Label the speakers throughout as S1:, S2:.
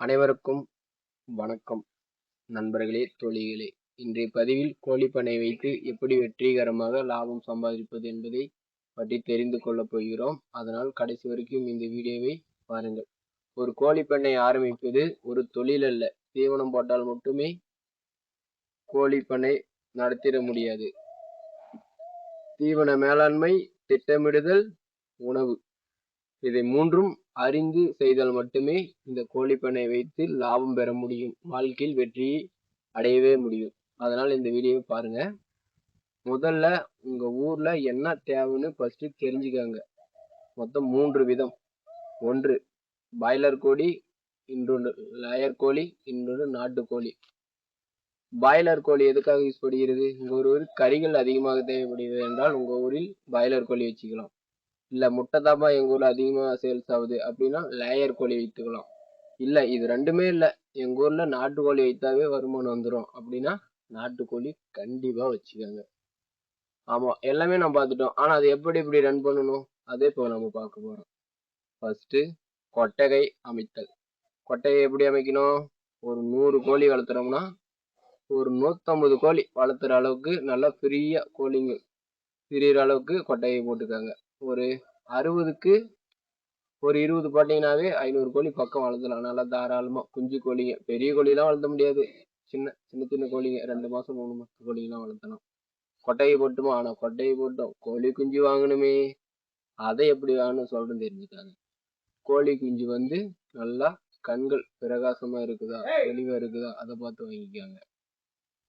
S1: அனைவருக்கும் வணக்கம் நண்பர்களே, தோழிகளே. இன்றைய பதிவில் கோழிப்பண்ணை வைத்து எப்படி வெற்றிகரமாக லாபம் சம்பாதிப்பது என்பதை பற்றி தெரிந்து கொள்ளப் போகிறோம். அதனால் கடைசி வரைக்கும் இந்த வீடியோவை பாருங்கள். ஒரு கோழிப்பண்ணை ஆரம்பிப்பது ஒரு தொழில் அல்ல. தீவனம் போட்டால் மட்டுமே கோழிப்பண்ணை நடத்திட முடியாது. தீவன மேலாண்மை, திட்டமிடுதல், உணவு, இதை மூன்றும் அறிந்து செய்தால் மட்டுமே இந்த கோழிப்பண்ணை வைத்து லாபம் பெற முடியும். வாழ்க்கையில் வெற்றியை அடையவே முடியும். அதனால் இந்த வீடியோவை பாருங்க. முதல்ல உங்க ஊர்ல என்ன தேவைன்னு ஃபர்ஸ்ட் தெரிஞ்சுக்காங்க. மொத்தம் 3 விதம். ஒன்று பாய்லர் கோழி, இன்னொன்று லேயர் கோழி, இன்னொன்று நாட்டுக்கோழி. பாய்லர் கோழி எதுக்காக யூஸ் பண்ணுகிறது? உங்க ஊரில் கறிகள் அதிகமாக தேவைப்படுகிறது என்றால் உங்க ஊரில் பாய்லர் கோழி வச்சுக்கலாம். இல்ல முட்டை தாப்பா எங்க ஊர்ல அதிகமா சேல்ஸ் ஆகுது அப்படின்னா லேயர் கோழி வைத்துக்கலாம். இல்ல இது ரெண்டுமே இல்ல, எங்க ஊர்ல நாட்டுக்கோழி வைத்தாவே வருமானம் வந்துடும் அப்படின்னா நாட்டுக்கோழி கண்டிப்பா வச்சுக்கோங்க. ஆமா, எல்லாமே நம்ம பார்த்துட்டோம். ஆனா அது எப்படி ரன் பண்ணணும் அதே இப்போ நம்ம பார்க்க போறோம். ஃபர்ஸ்ட் கொட்டகை அமைத்தல். கொட்டகை எப்படி அமைக்கணும்? ஒரு 100 கோழி வளர்த்துறோம்னா ஒரு 150 கோழி வளர்த்துற அளவுக்கு நல்லா ஃப்ரீயா கோழிங்க திரியிற அளவுக்கு கொட்டகை போட்டுக்காங்க. ஒரு 60க்கு ஒரு 20 போட்டீங்கன்னாவே 500 கோழி பக்கம் வளர்த்தலாம். நல்லா தாராளமா. குஞ்சு கோழிங்க, பெரிய கோழிலாம் வளர்த்த முடியாது. சின்ன கோழிங்க 2 மாசம் 3 மாசத்து கோழிலாம் வளர்த்தலாம். கொட்டகை போட்டுமா? ஆனா கொட்டகை போட்டோம், கோழி குஞ்சு வாங்கணுமே. அதை எப்படி வாங்கணும் சொல்றேன், தெரிஞ்சுக்காங்க. கோழி குஞ்சு நல்லா கண்கள் பிரகாசமா இருக்குதா, தெளிவா இருக்குதா, அதை பார்த்து வாங்கிக்காங்க.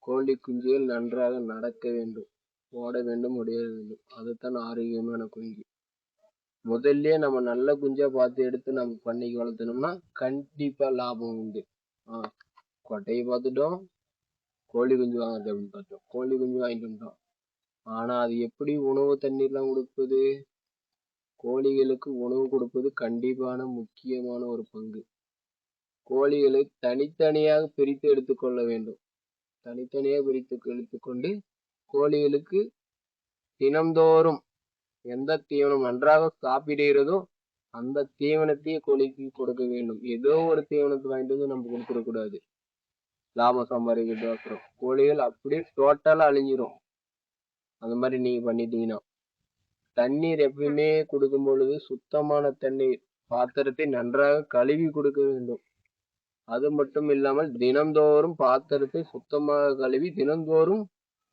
S1: கோழி குஞ்சுகள் நன்றாக நடக்க வேண்டும், ஓட வேண்டும், உடைய வேண்டும். அதுதான் ஆரோக்கியமான குஞ்சு. முதல்ல நம்ம நல்ல குஞ்சா பார்த்து எடுத்து நம்ம பண்ணைக்கு வளர்த்தனோம்னா கண்டிப்பா லாபம் உண்டு. கொட்டையை பார்த்துட்டோம், கோழி குஞ்சு வாங்குறது அப்படின்னு பார்த்தோம். கோழி குஞ்சு வாங்கிட்டு வந்தோம். ஆனா அது எப்படி உணவு தண்ணீர்லாம் கொடுப்பது? கோழிகளுக்கு உணவு கொடுப்பது கண்டிப்பான முக்கியமான ஒரு பங்கு. கோழிகளை தனித்தனியாக பிரித்து எடுத்துக்கொள்ள வேண்டும். தனித்தனியாக பிரித்து எடுத்துக்கொண்டு கோழிகளுக்கு தினம்தோறும் எந்த தீவனம் நன்றாக சாப்பிடுகிறதோ அந்த தீவனத்தையே கோழிக்கு கொடுக்க வேண்டும். ஏதோ ஒரு தீவனத்தை வாங்கிட்டு வந்து நம்ம கொடுத்துடக்கூடாது. லாபம் சம்பாதிக்கிறதுக்கோசரம் கோழிகள் அப்படியே டோட்டலா அழிஞ்சிரும். அந்த மாதிரி நீங்க பண்ணிட்டீங்கன்னா. தண்ணீர் எப்பயுமே கொடுக்கும் பொழுது சுத்தமான தண்ணீர், பாத்திரத்தை நன்றாக கழுவி கொடுக்க வேண்டும். அது மட்டும் இல்லாமல் தினந்தோறும் பாத்திரத்தை சுத்தமாக கழுவி தினந்தோறும்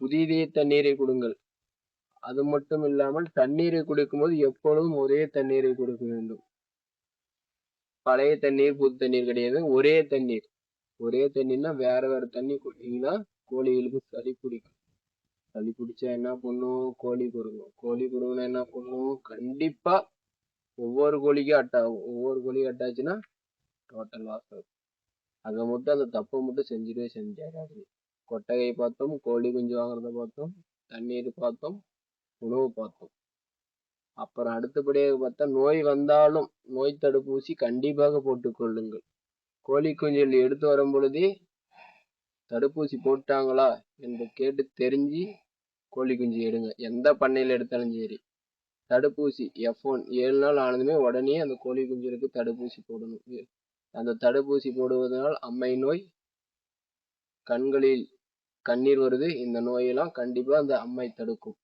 S1: புதிய தண்ணீரை கொடுங்கள். அது மட்டும் இல்லாமல் தண்ணீரை குடிக்கும்போது எப்பொழுதும் ஒரே தண்ணீரை கொடுக்க வேண்டும். பழைய தண்ணீர் புது தண்ணீர் கிடையாது, ஒரே தண்ணீர். ஒரே தண்ணீர்னா வேற தண்ணி குடித்தீங்கன்னா கோழிகளுக்கு சளி பிடிக்கும். சளி பிடிச்சா என்ன பண்ணும்? கோழி குறுங்கும். கோழி குறுங்குனா என்ன பண்ணும்? கண்டிப்பா ஒவ்வொரு கோழிக்கும் அட்டாகும். ஒவ்வொரு கோழிக்கும் அட்டாச்சுன்னா டோட்டல் லாஸ் ஆகும். அதை மட்டும் அந்த தப்பை மட்டும் செஞ்சிடாது. கொட்டகையை பார்த்தோம், கோழி குஞ்சு வாங்குறத பார்த்தோம், தண்ணீர் பார்த்தோம், உணவு பார்த்தோம். அப்புறம் அடுத்தபடியாக பார்த்தா நோய் வந்தாலும் நோய் தடுப்பூசி கண்டிப்பாக போட்டுக்கொள்ளுங்கள். கோழி குஞ்சுகள் எடுத்து வரும் பொழுதே தடுப்பூசி போட்டாங்களா என்று கேட்டு தெரிஞ்சு கோழி குஞ்சு எடுங்க. எந்த பண்ணையில எடுத்தாலும் சரி, தடுப்பூசி F1 7 நாள் ஆனதுமே உடனே அந்த கோழி குஞ்சுகளுக்கு தடுப்பூசி போடணும். அந்த தடுப்பூசி போடுவதனால் அம்மை நோய், கண்களில் கண்ணீர் வருது, இந்த நோயெல்லாம் கண்டிப்பா அந்த அம்மை தடுக்கும்.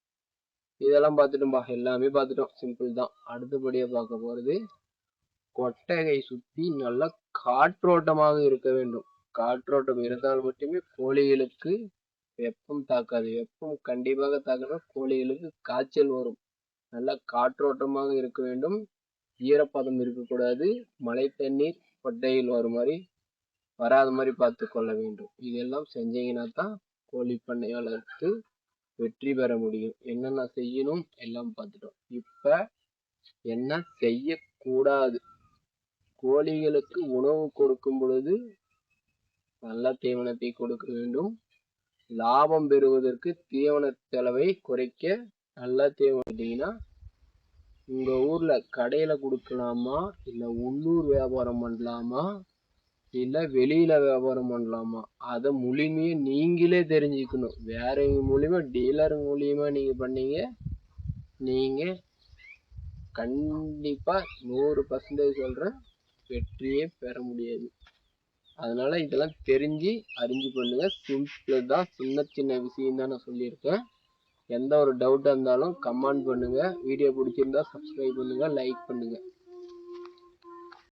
S1: இதெல்லாம் பார்த்துட்டோம்பா, எல்லாமே பார்த்துட்டோம். சிம்பிள் தான். அடுத்தபடியா பார்க்க போறது கொட்டகை சுத்தி நல்லா காற்றோட்டமாக இருக்க வேண்டும். காற்றோட்டம் இருந்தால் மட்டுமே கோழிகளுக்கு வெப்பம் தாக்காது. வெப்பம் கண்டிப்பாக தாக்கினா கோழிகளுக்கு காய்ச்சல் வரும். நல்லா காற்றோட்டமாக இருக்க வேண்டும். ஈரப்பதம் இருக்கக்கூடாது. மழை தண்ணீர் கொட்டையில் வராத மாதிரி பார்த்து கொள்ள வேண்டும். இதெல்லாம் செஞ்சீங்கன்னா தான் கோழி பண்ணை வளர்த்து வெற்றி பெற முடியும். என்னென்ன செய்யணும் எல்லாம் பார்த்துட்டோம். இப்ப என்ன செய்யக்கூடாது? கோழிகளுக்கு உணவு கொடுக்கும் பொழுது நல்ல தீவனத்தை கொடுக்க வேண்டும். லாபம் பெறுவதற்கு தீவன செலவை குறைக்க நல்ல தீவனம் உங்க ஊர்ல கடையில கொடுக்கலாமா, இல்ல உள்ளூர் வியாபாரம் பண்ணலாமா, இல்ல வெளியில வியாபாரம் பண்ணலாமா, அதை மூலியமே நீங்களே தெரிஞ்சுக்கணும். வேற மூலியமா டீலர் மூலியமா நீங்க பண்ணீங்க, நீங்க கண்டிப்பா 100% சொல்றேன், வெற்றியே பெற முடியாது. அதனால இதெல்லாம் தெரிஞ்சு அறிஞ்சு பண்ணுங்க. சிம்பிள் தான், சின்ன சின்ன விஷயம் தான் நான் சொல்லியிருக்கேன். எந்த ஒரு டவுட்டாக இருந்தாலும் கமெண்ட் பண்ணுங்க. வீடியோ பிடிச்சிருந்தா சப்ஸ்கிரைப் பண்ணுங்க, லைக் பண்ணுங்க.